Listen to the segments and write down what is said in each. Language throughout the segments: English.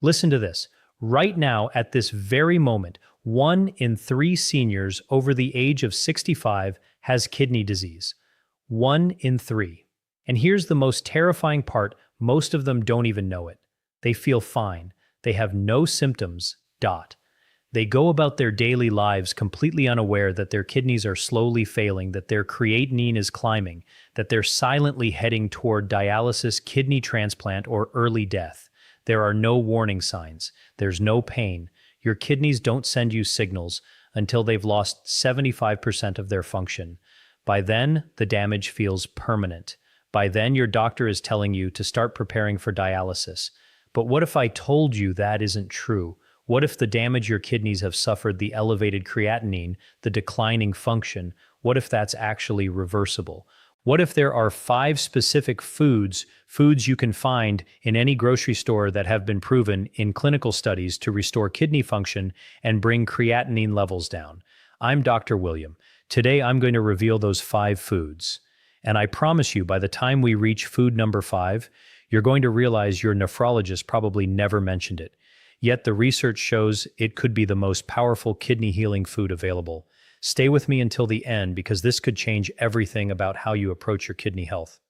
Listen to this. Right now, at this very moment, 1 in 3 seniors over the age of 65 has kidney disease. 1 in 3. And here's the most terrifying part, most of them don't even know it. They feel fine. They have no symptoms. They go about their daily lives completely unaware that their kidneys are slowly failing, that their creatinine is climbing, that they're silently heading toward dialysis, kidney transplant, or early death. There are no warning signs. There's no pain. Your kidneys don't send you signals until they've lost 75% of their function. By then, the damage feels permanent. By then, your doctor is telling you to start preparing for dialysis. But what if I told you that isn't true? What if the damage your kidneys have suffered, the elevated creatinine, the declining function, what if that's actually reversible? What if there are 5 specific foods you can find in any grocery store that have been proven in clinical studies to restore kidney function and bring creatinine levels down? I'm Dr. William. Today I'm going to reveal those 5 foods. And I promise you, by the time we reach food number 5, you're going to realize your nephrologist probably never mentioned it. Yet the research shows it could be the most powerful kidney healing food available. Stay with me until the end because this could change everything about how you approach your kidney health.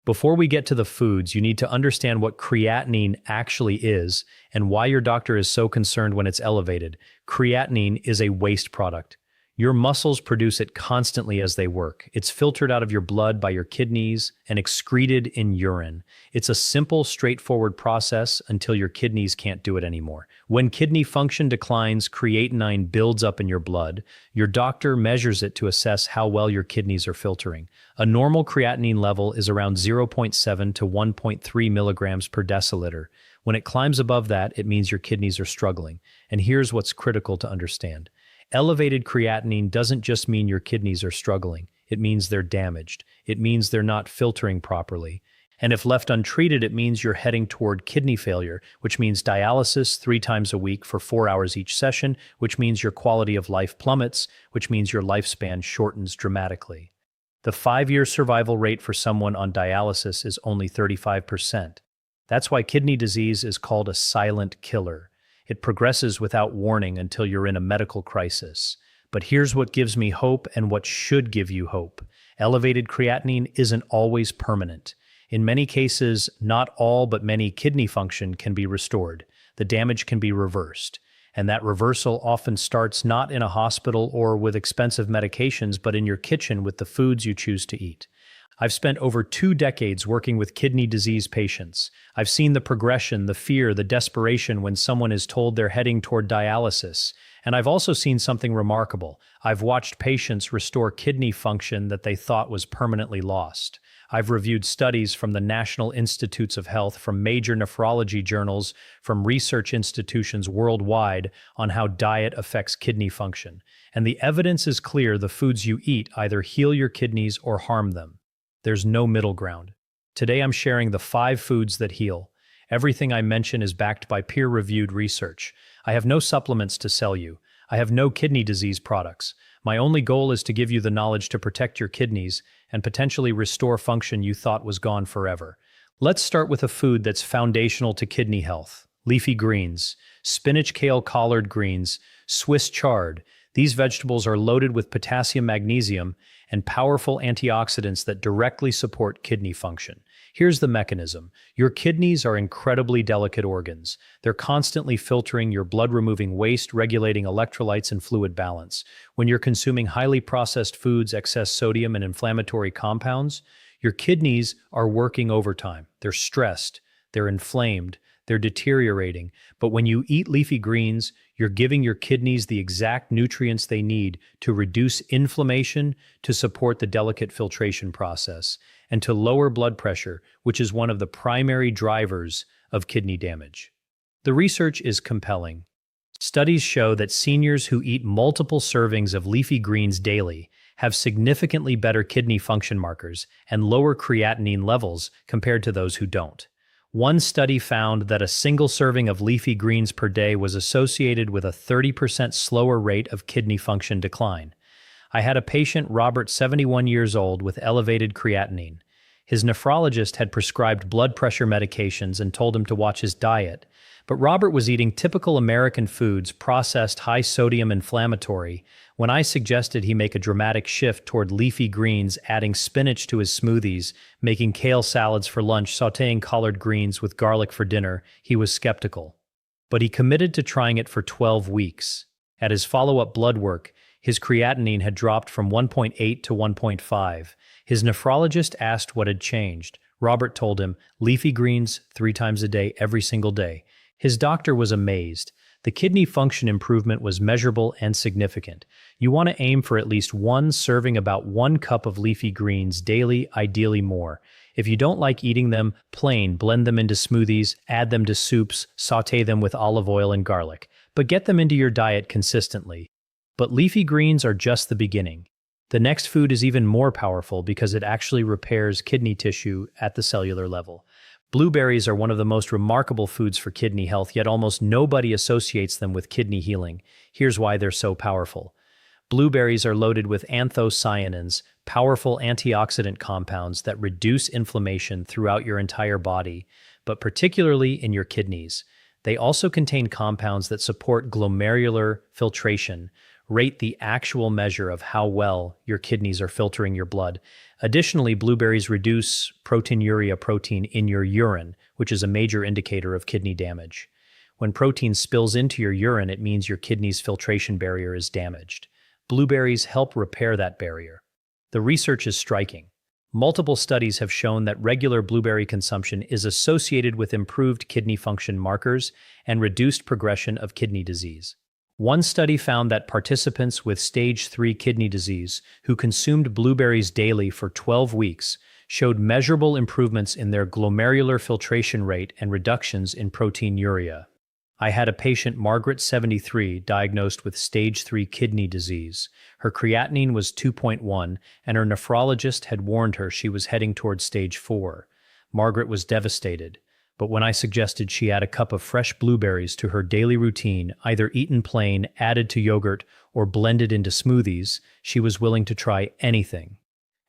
Before we get to the foods, you need to understand what creatinine actually is and why your doctor is so concerned when it's elevated. Creatinine is a waste product. Your muscles produce it constantly as they work. It's filtered out of your blood by your kidneys and excreted in urine. It's a simple, straightforward process until your kidneys can't do it anymore. When kidney function declines, creatinine builds up in your blood. Your doctor measures it to assess how well your kidneys are filtering. A normal creatinine level is around 0.7 to 1.3 milligrams per deciliter. When it climbs above that, it means your kidneys are struggling. And here's what's critical to understand. Elevated creatinine doesn't just mean your kidneys are struggling. It means they're damaged. It means they're not filtering properly. And if left untreated, it means you're heading toward kidney failure, which means dialysis 3 times a week for 4 hours each session, which means your quality of life plummets, which means your lifespan shortens dramatically. The 5-year survival rate for someone on dialysis is only 35%. That's why kidney disease is called a silent killer. It progresses without warning until you're in a medical crisis. But here's what gives me hope and what should give you hope. Elevated creatinine isn't always permanent. In many cases, not all but many kidney function can be restored. The damage can be reversed. And that reversal often starts not in a hospital or with expensive medications, but in your kitchen with the foods you choose to eat. I've spent over 2 decades working with kidney disease patients. I've seen the progression, the fear, the desperation when someone is told they're heading toward dialysis. And I've also seen something remarkable. I've watched patients restore kidney function that they thought was permanently lost. I've reviewed studies from the National Institutes of Health, from major nephrology journals, from research institutions worldwide on how diet affects kidney function. And the evidence is clear: the foods you eat either heal your kidneys or harm them. There's no middle ground. Today I'm sharing the 5 foods that heal. Everything I mention is backed by peer-reviewed research. I have no supplements to sell you. I have no kidney disease products. My only goal is to give you the knowledge to protect your kidneys and potentially restore function you thought was gone forever. Let's start with a food that's foundational to kidney health: leafy greens. Spinach, kale, collard greens, Swiss chard. These vegetables are loaded with potassium, magnesium, and powerful antioxidants that directly support kidney function. Here's the mechanism. Your kidneys are incredibly delicate organs. They're constantly filtering your blood, removing waste, regulating electrolytes and fluid balance. When you're consuming highly processed foods, excess sodium, and inflammatory compounds, your kidneys are working overtime. They're stressed, they're inflamed, they're deteriorating. But when you eat leafy greens, you're giving your kidneys the exact nutrients they need to reduce inflammation, to support the delicate filtration process, and to lower blood pressure, which is one of the primary drivers of kidney damage. The research is compelling. Studies show that seniors who eat multiple servings of leafy greens daily have significantly better kidney function markers and lower creatinine levels compared to those who don't. One study found that a single serving of leafy greens per day was associated with a 30% slower rate of kidney function decline. I had a patient, Robert, 71 years old, with elevated creatinine. His nephrologist had prescribed blood pressure medications and told him to watch his diet, But Robert was eating typical American foods, processed, high-sodium inflammatory, when I suggested he make a dramatic shift toward leafy greens, adding spinach to his smoothies, making kale salads for lunch, sautéing collard greens with garlic for dinner. He was skeptical. But he committed to trying it for 12 weeks. At his follow-up blood work, his creatinine had dropped from 1.8 to 1.5. His nephrologist asked what had changed. Robert told him, leafy greens 3 times a day, every single day. His doctor was amazed. The kidney function improvement was measurable and significant. You want to aim for at least one serving, about 1 cup of leafy greens daily, ideally more. If you don't like eating them plain, blend them into smoothies, add them to soups, sauté them with olive oil and garlic. But get them into your diet consistently. But leafy greens are just the beginning. The next food is even more powerful because it actually repairs kidney tissue at the cellular level. Blueberries are one of the most remarkable foods for kidney health, yet almost nobody associates them with kidney healing. Here's why they're so powerful. Blueberries are loaded with anthocyanins, powerful antioxidant compounds that reduce inflammation throughout your entire body, but particularly in your kidneys. They also contain compounds that support glomerular filtration, rate the actual measure of how well your kidneys are filtering your blood. Additionally, blueberries reduce proteinuria, protein in your urine, which is a major indicator of kidney damage. When protein spills into your urine, it means your kidney's filtration barrier is damaged. Blueberries help repair that barrier. The research is striking. Multiple studies have shown that regular blueberry consumption is associated with improved kidney function markers and reduced progression of kidney disease. One study found that participants with stage 3 kidney disease who consumed blueberries daily for 12 weeks showed measurable improvements in their glomerular filtration rate and reductions in proteinuria. I had a patient, Margaret, 73, diagnosed with stage 3 kidney disease. Her creatinine was 2.1, and her nephrologist had warned her she was heading towards stage 4. Margaret was devastated. But when I suggested she add a cup of fresh blueberries to her daily routine, either eaten plain, added to yogurt, or blended into smoothies, she was willing to try anything.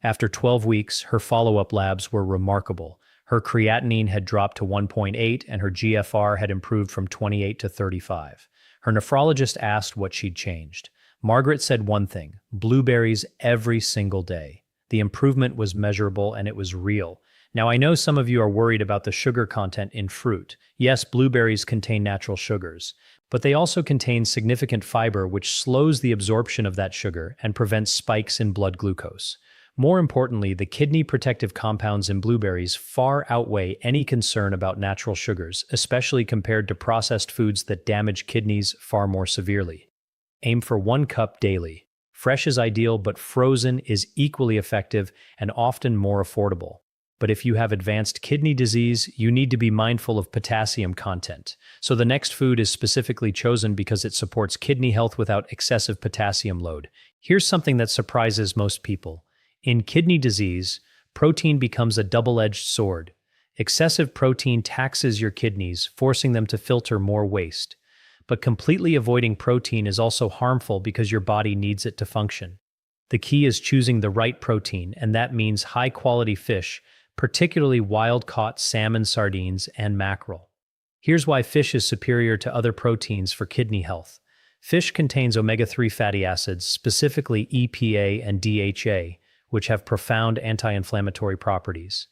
After 12 weeks, her follow-up labs were remarkable. Her creatinine had dropped to 1.8 and her GFR had improved from 28 to 35. Her nephrologist asked what she'd changed. Margaret said one thing: blueberries every single day. The improvement was measurable and it was real. Now, I know some of you are worried about the sugar content in fruit. Yes, blueberries contain natural sugars, but they also contain significant fiber, which slows the absorption of that sugar and prevents spikes in blood glucose. More importantly, the kidney protective compounds in blueberries far outweigh any concern about natural sugars, especially compared to processed foods that damage kidneys far more severely. Aim for 1 cup daily. Fresh is ideal, but frozen is equally effective and often more affordable. But if you have advanced kidney disease, you need to be mindful of potassium content. So the next food is specifically chosen because it supports kidney health without excessive potassium load. Here's something that surprises most people. In kidney disease, protein becomes a double-edged sword. Excessive protein taxes your kidneys, forcing them to filter more waste. But completely avoiding protein is also harmful because your body needs it to function. The key is choosing the right protein, and that means high-quality fish, particularly wild-caught salmon, sardines, and mackerel. Here's why fish is superior to other proteins for kidney health. Fish contains omega-3 fatty acids, specifically EPA and DHA, which have profound anti-inflammatory properties.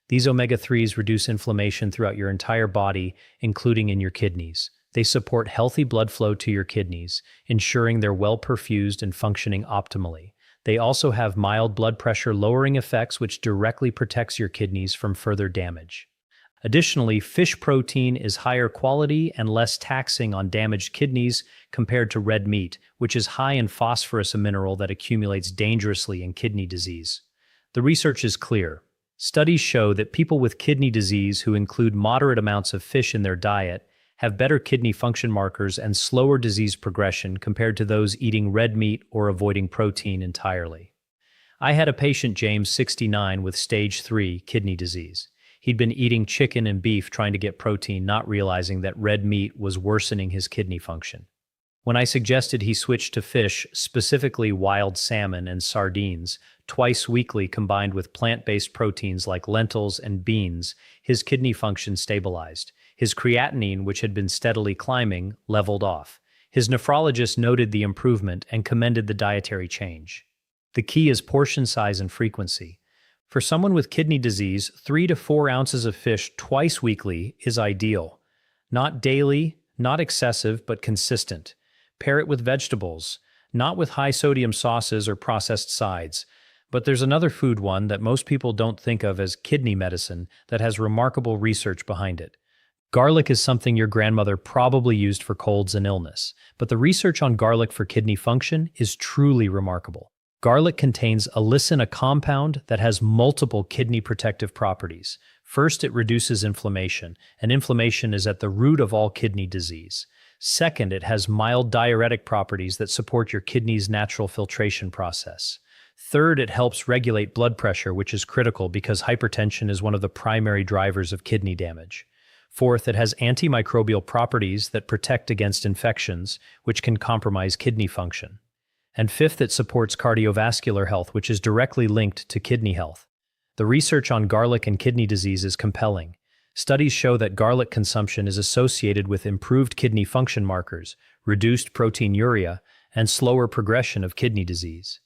These omega-3s reduce inflammation throughout your entire body, including in your kidneys. They support healthy blood flow to your kidneys, ensuring they're well perfused and functioning optimally. They also have mild blood pressure lowering effects, which directly protects your kidneys from further damage. Additionally, fish protein is higher quality and less taxing on damaged kidneys compared to red meat, which is high in phosphorus, a mineral that accumulates dangerously in kidney disease. The research is clear. Studies show that people with kidney disease who include moderate amounts of fish in their diet have better kidney function markers and slower disease progression compared to those eating red meat or avoiding protein entirely. I had a patient, James, 69, with stage 3 kidney disease. He'd been eating chicken and beef trying to get protein, not realizing that red meat was worsening his kidney function. When I suggested he switch to fish, specifically wild salmon and sardines, twice weekly combined with plant-based proteins like lentils and beans, his kidney function stabilized. His creatinine, which had been steadily climbing, leveled off. His nephrologist noted the improvement and commended the dietary change. The key is portion size and frequency. For someone with kidney disease, 3 to 4 ounces of fish twice weekly is ideal. Not daily, not excessive, but consistent. Pair it with vegetables, not with high-sodium sauces or processed sides. But there's another food one that most people don't think of as kidney medicine that has remarkable research behind it. Garlic is something your grandmother probably used for colds and illness, but the research on garlic for kidney function is truly remarkable. Garlic contains allicin, a compound that has multiple kidney protective properties. First, it reduces inflammation, and inflammation is at the root of all kidney disease. Second, it has mild diuretic properties that support your kidney's natural filtration process. Third, it helps regulate blood pressure, which is critical because hypertension is one of the primary drivers of kidney damage. Fourth, it has antimicrobial properties that protect against infections, which can compromise kidney function. And fifth, it supports cardiovascular health, which is directly linked to kidney health. The research on garlic and kidney disease is compelling. Studies show that garlic consumption is associated with improved kidney function markers, reduced proteinuria, and slower progression of kidney disease.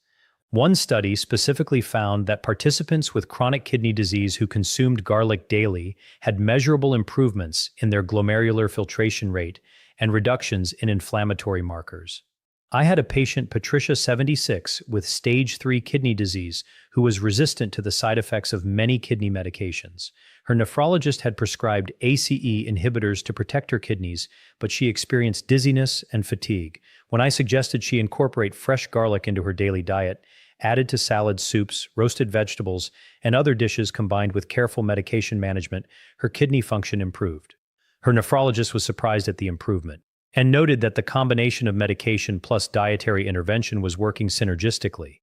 One study specifically found that participants with chronic kidney disease who consumed garlic daily had measurable improvements in their glomerular filtration rate and reductions in inflammatory markers. I had a patient, Patricia, 76, with stage 3 kidney disease who was resistant to the side effects of many kidney medications. Her nephrologist had prescribed ACE inhibitors to protect her kidneys, but she experienced dizziness and fatigue. When I suggested she incorporate fresh garlic into her daily diet, added to salads, soups, roasted vegetables, and other dishes combined with careful medication management, her kidney function improved. Her nephrologist was surprised at the improvement and noted that the combination of medication plus dietary intervention was working synergistically.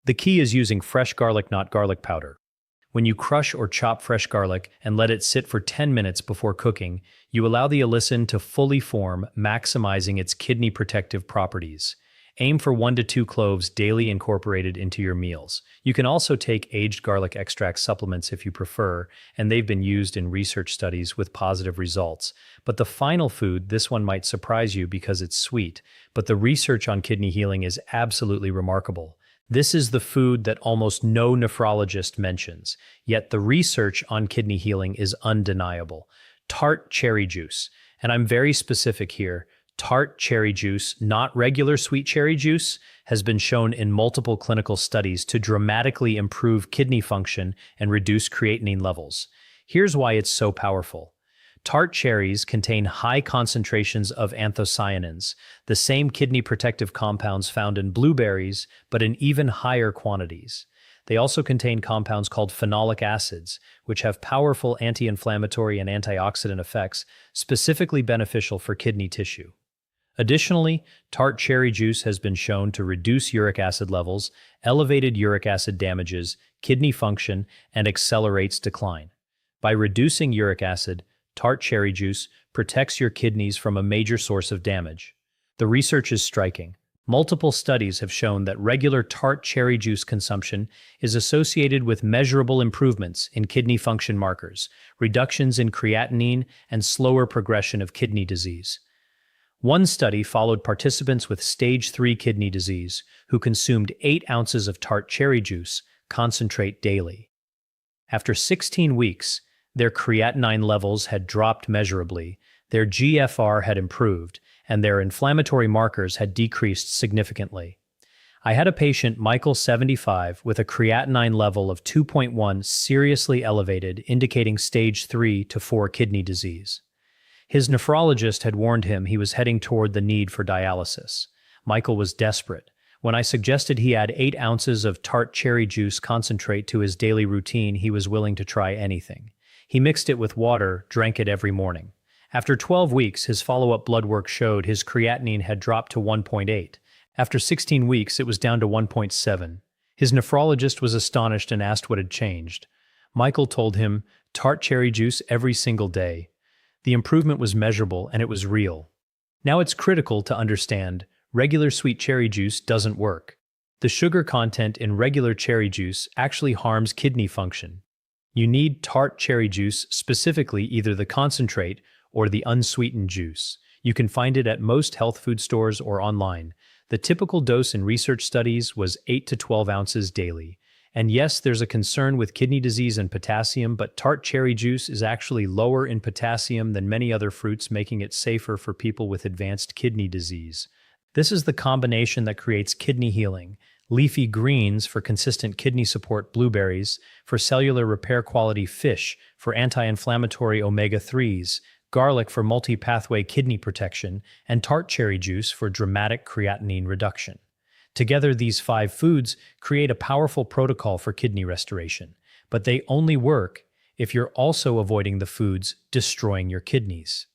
The key is using fresh garlic, not garlic powder. When you crush or chop fresh garlic and let it sit for 10 minutes before cooking, you allow the allicin to fully form, maximizing its kidney protective properties. Aim for 1 to 2 cloves daily incorporated into your meals. You can also take aged garlic extract supplements if you prefer, and they've been used in research studies with positive results. But the final food, this one might surprise you because it's sweet, but the research on kidney healing is absolutely remarkable. This is the food that almost no nephrologist mentions, yet the research on kidney healing is undeniable. Tart cherry juice, and I'm very specific here. Tart cherry juice, not regular sweet cherry juice, has been shown in multiple clinical studies to dramatically improve kidney function and reduce creatinine levels. Here's why it's so powerful. Tart cherries contain high concentrations of anthocyanins, the same kidney protective compounds found in blueberries, but in even higher quantities. They also contain compounds called phenolic acids, which have powerful anti-inflammatory and antioxidant effects, specifically beneficial for kidney tissue. Additionally, tart cherry juice has been shown to reduce uric acid levels, elevated uric acid damages kidney function, and accelerates decline. By reducing uric acid, tart cherry juice protects your kidneys from a major source of damage. The research is striking. Multiple studies have shown that regular tart cherry juice consumption is associated with measurable improvements in kidney function markers, reductions in creatinine, and slower progression of kidney disease. One study followed participants with stage 3 kidney disease who consumed 8 ounces of tart cherry juice concentrate daily. After 16 weeks, their creatinine levels had dropped measurably, their GFR had improved, and their inflammatory markers had decreased significantly. I had a patient, Michael, 75, with a creatinine level of 2.1 seriously elevated, indicating stage 3 to 4 kidney disease. His nephrologist had warned him he was heading toward the need for dialysis. Michael was desperate. When I suggested he add 8 ounces of tart cherry juice concentrate to his daily routine, he was willing to try anything. He mixed it with water, drank it every morning. After 12 weeks, his follow-up blood work showed his creatinine had dropped to 1.8. After 16 weeks, it was down to 1.7. His nephrologist was astonished and asked what had changed. Michael told him, tart cherry juice every single day. The improvement was measurable and it was real. Now it's critical to understand, regular sweet cherry juice doesn't work. The sugar content in regular cherry juice actually harms kidney function. You need tart cherry juice, specifically either the concentrate or the unsweetened juice. You can find it at most health food stores or online. The typical dose in research studies was 8 to 12 ounces daily. And yes, there's a concern with kidney disease and potassium, but tart cherry juice is actually lower in potassium than many other fruits, making it safer for people with advanced kidney disease. This is the combination that creates kidney healing. Leafy greens for consistent kidney support, blueberries for cellular repair, quality fish for anti-inflammatory omega-3s, garlic for multi-pathway kidney protection, and tart cherry juice for dramatic creatinine reduction. Together, these 5 foods create a powerful protocol for kidney restoration, but they only work if you're also avoiding the foods destroying your kidneys.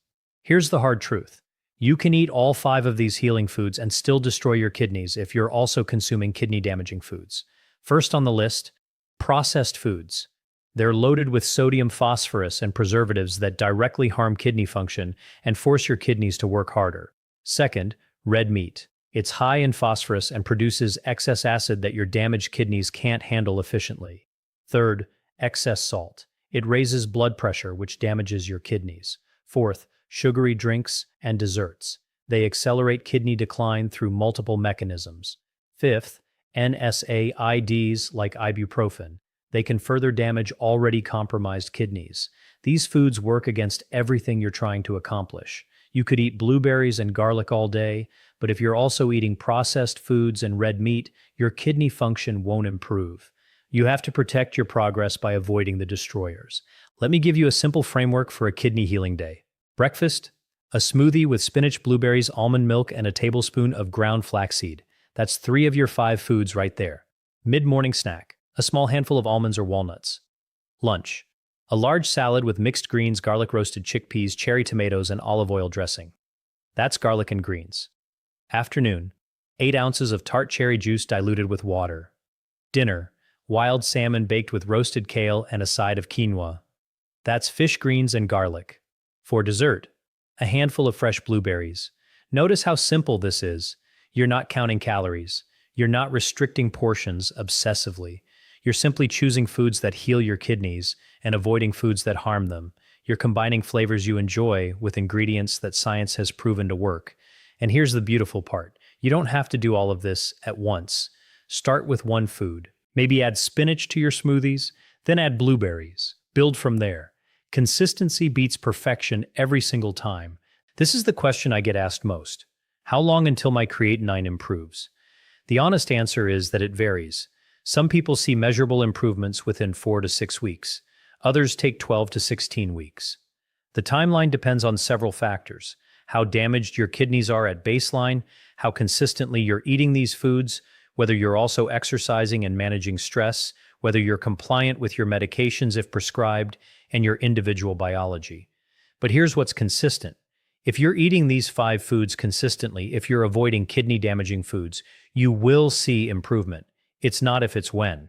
Here's the hard truth. You can eat all 5 of these healing foods and still destroy your kidneys if you're also consuming kidney-damaging foods. First on the list, processed foods. They're loaded with sodium, phosphorus, and preservatives that directly harm kidney function and force your kidneys to work harder. Second, red meat. It's high in phosphorus and produces excess acid that your damaged kidneys can't handle efficiently. Third, excess salt. It raises blood pressure, which damages your kidneys. Fourth, sugary drinks and desserts. They accelerate kidney decline through multiple mechanisms. Fifth, NSAIDs like ibuprofen. They can further damage already compromised kidneys. These foods work against everything you're trying to accomplish. You could eat blueberries and garlic all day, but if you're also eating processed foods and red meat, your kidney function won't improve. You have to protect your progress by avoiding the destroyers. Let me give you a simple framework for a kidney healing day. Breakfast, a smoothie with spinach, blueberries, almond milk, and a tablespoon of ground flaxseed. That's 3 of your 5 foods right there. Mid-morning snack, a small handful of almonds or walnuts. Lunch, a large salad with mixed greens, garlic roasted chickpeas, cherry tomatoes, and olive oil dressing. That's garlic and greens. Afternoon, 8 ounces of tart cherry juice diluted with water. Dinner, wild salmon baked with roasted kale and a side of quinoa. That's fish, greens, and garlic. For dessert, a handful of fresh blueberries. Notice how simple this is. You're not counting calories. You're not restricting portions obsessively. You're simply choosing foods that heal your kidneys and avoiding foods that harm them. You're combining flavors you enjoy with ingredients that science has proven to work. And here's the beautiful part. You don't have to do all of this at once. Start with one food. Maybe add spinach to your smoothies, then add blueberries. Build from there. Consistency beats perfection every single time. This is the question I get asked most. How long until my creatinine improves? The honest answer is that it varies. Some people see measurable improvements within 4 to 6 weeks. Others take 12 to 16 weeks. The timeline depends on several factors: how damaged your kidneys are at baseline, how consistently you're eating these foods, whether you're also exercising and managing stress, whether you're compliant with your medications if prescribed, and your individual biology. But here's what's consistent. If you're eating these 5 foods consistently, if you're avoiding kidney-damaging foods, you will see improvement. It's not if, it's when.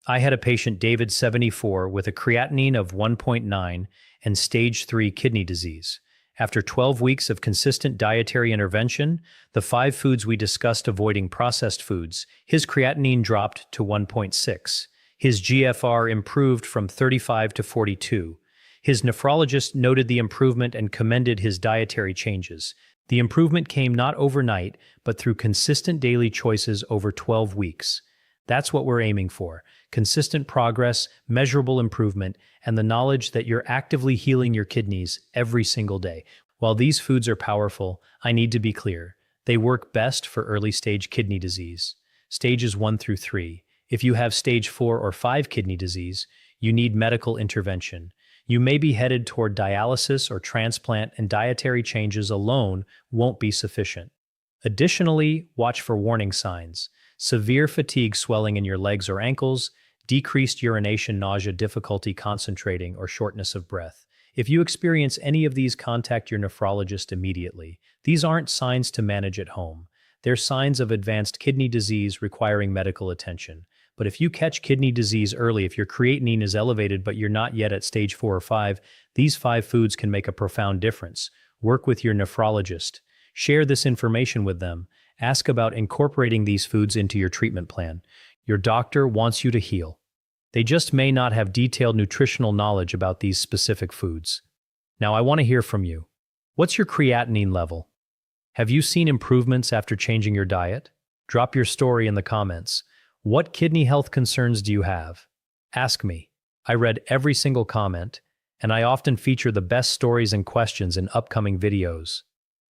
I had a patient, David, 74, with a creatinine of 1.9 and stage 3 kidney disease. After 12 weeks of consistent dietary intervention, the 5 foods we discussed avoiding processed foods, his creatinine dropped to 1.6. His GFR improved from 35 to 42. His nephrologist noted the improvement and commended his dietary changes. The improvement came not overnight, but through consistent daily choices over 12 weeks. That's what we're aiming for: consistent progress, measurable improvement, and the knowledge that you're actively healing your kidneys every single day. While these foods are powerful, I need to be clear. They work best for early-stage kidney disease. Stages 1 through 3. If you have stage 4 or 5 kidney disease, you need medical intervention. You may be headed toward dialysis or transplant, and dietary changes alone won't be sufficient. Additionally, watch for warning signs: severe fatigue, swelling in your legs or ankles, decreased urination, nausea, difficulty concentrating, or shortness of breath. If you experience any of these, contact your nephrologist immediately. These aren't signs to manage at home. They're signs of advanced kidney disease requiring medical attention. But if you catch kidney disease early, if your creatinine is elevated but you're not yet at stage 4 or 5, these 5 foods can make a profound difference. Work with your nephrologist. Share this information with them. Ask about incorporating these foods into your treatment plan. Your doctor wants you to heal. They just may not have detailed nutritional knowledge about these specific foods. Now, I want to hear from you. What's your creatinine level? Have you seen improvements after changing your diet? Drop your story in the comments. What kidney health concerns do you have? Ask me. I read every single comment, and I often feature the best stories and questions in upcoming videos.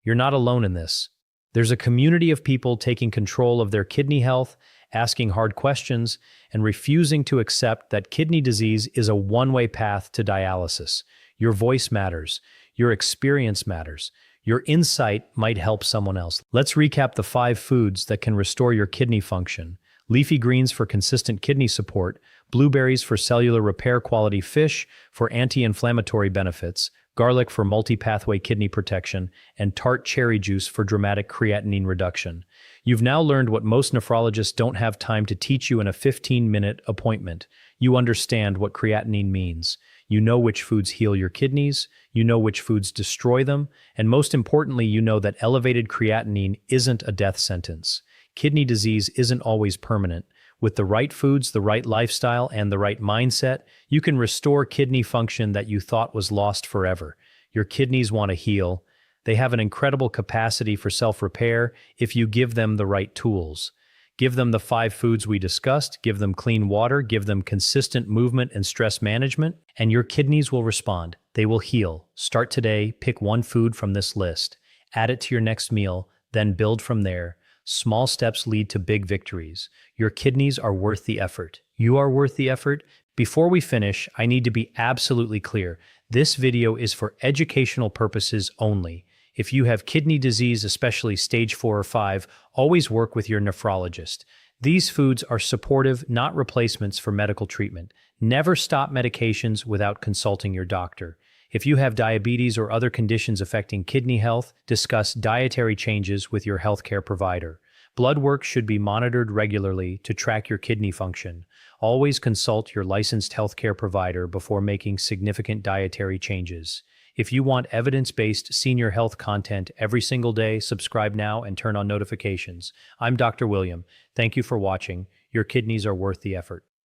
You're not alone in this. There's a community of people taking control of their kidney health, asking hard questions, and refusing to accept that kidney disease is a one-way path to dialysis. Your voice matters. Your experience matters. Your insight might help someone else. Let's recap the 5 foods that can restore your kidney function. Leafy greens for consistent kidney support, blueberries for cellular repair, quality fish for anti-inflammatory benefits, garlic for multi-pathway kidney protection, and tart cherry juice for dramatic creatinine reduction. You've now learned what most nephrologists don't have time to teach you in a 15-minute appointment. You understand what creatinine means. You know which foods heal your kidneys, you know which foods destroy them, and most importantly, you know that elevated creatinine isn't a death sentence. Kidney disease isn't always permanent. With the right foods, the right lifestyle, and the right mindset, you can restore kidney function that you thought was lost forever. Your kidneys want to heal. They have an incredible capacity for self-repair if you give them the right tools. Give them the 5 foods we discussed, give them clean water, give them consistent movement and stress management, and your kidneys will respond. They will heal. Start today, pick one food from this list, add it to your next meal, then build from there. Small steps lead to big victories. Your kidneys are worth the effort. You are worth the effort. Before we finish, I need to be absolutely clear. This video is for educational purposes only. If you have kidney disease, especially stage 4 or 5, always work with your nephrologist. These foods are supportive, not replacements for medical treatment. Never stop medications without consulting your doctor. If you have diabetes or other conditions affecting kidney health, discuss dietary changes with your healthcare provider. Blood work should be monitored regularly to track your kidney function. Always consult your licensed healthcare provider before making significant dietary changes. If you want evidence-based senior health content every single day, subscribe now and turn on notifications. I'm Dr. William. Thank you for watching. Your kidneys are worth the effort.